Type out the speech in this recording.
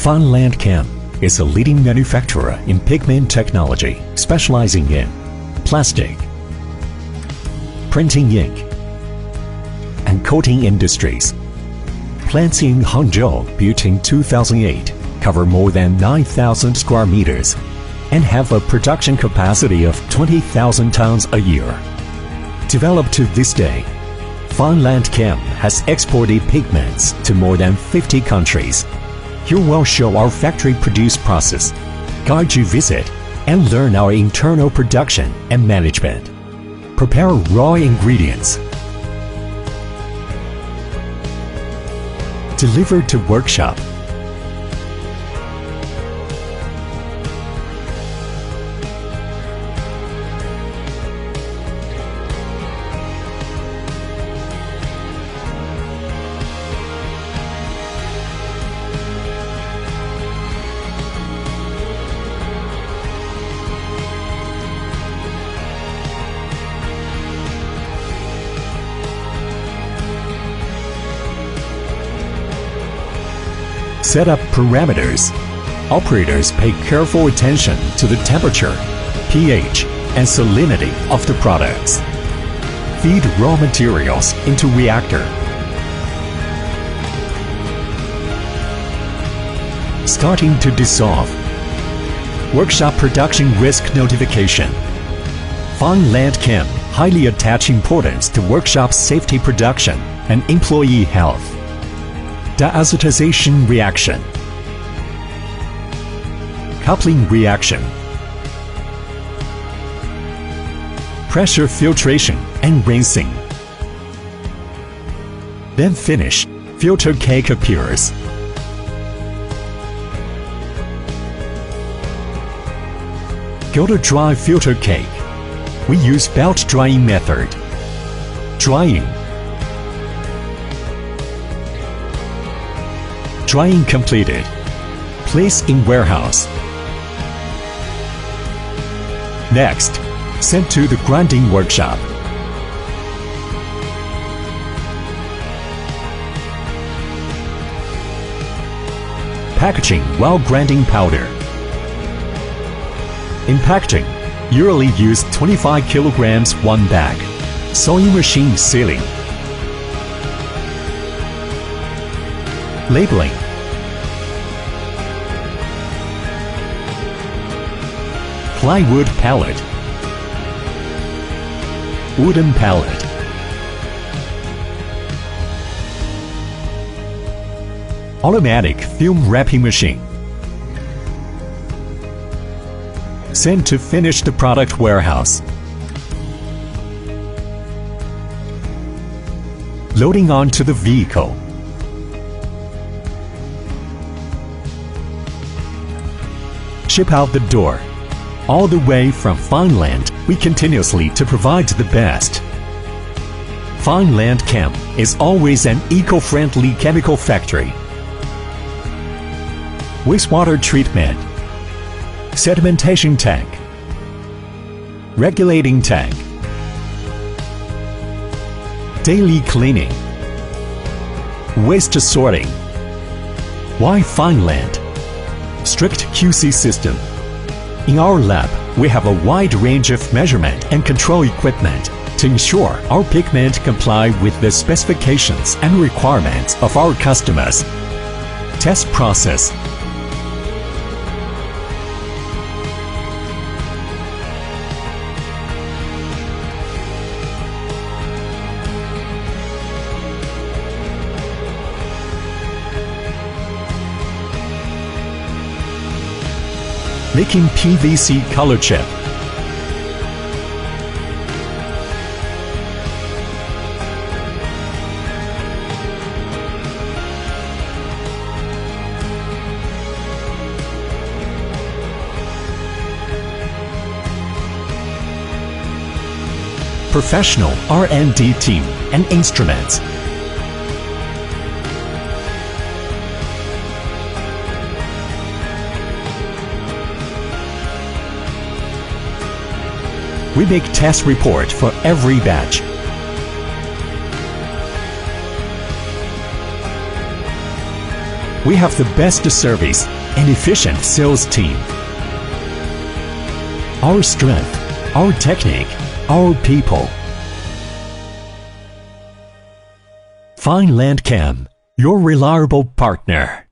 Fineland Chem is a leading manufacturer in pigment technology, specializing in plastic, printing ink, and coating industries. Plants in Hangzhou, built in 2008, cover more than 9,000 square meters and have a production capacity of 20,000 tons a year. Developed to this day, Fineland Chem has exported pigments to more than 50 countries. Here we'll show our factory-produced process, guide you visit, and learn our internal production and management. Prepare raw ingredients. Deliver to workshop. Set up parameters. Operators pay careful attention to the temperature, pH, and salinity of the products. Feed raw materials into reactor. Starting to dissolve. Workshop production risk notification. Fineland Chem highly attach importance to workshop safety production and employee health. Diazotization reaction, coupling reaction, pressure filtration and rinsing. Then finish, filter cake appears. Go to dry filter cake. We use belt drying method. Drying. Drying completed. Place in warehouse. Next, sent to the grinding workshop. Packaging while grinding powder. In packaging, usually use 25 kilograms one bag. Sewing machine sealing. Labeling. Plywood pallet. Wooden pallet. Automatic film wrapping machine. Sent to finish the product warehouse. Loading onto the vehicle. Ship out the door. All the way from Fineland, we continuously to provide the best. Fineland Chem is always an eco-friendly chemical factory. Wastewater treatment, sedimentation tank, regulating tank, daily cleaning, waste sorting. Why Fineland? Strict QC system. In our lab, we have a wide range of measurement and control equipment to ensure our pigment comply with the specifications and requirements of our customers. Test process. Making PVC color chip. Professional R&D team and instruments. We make test report for every batch. We have the best service and efficient sales team. Our strength, our technique, our people. Fineland Chem, your reliable partner.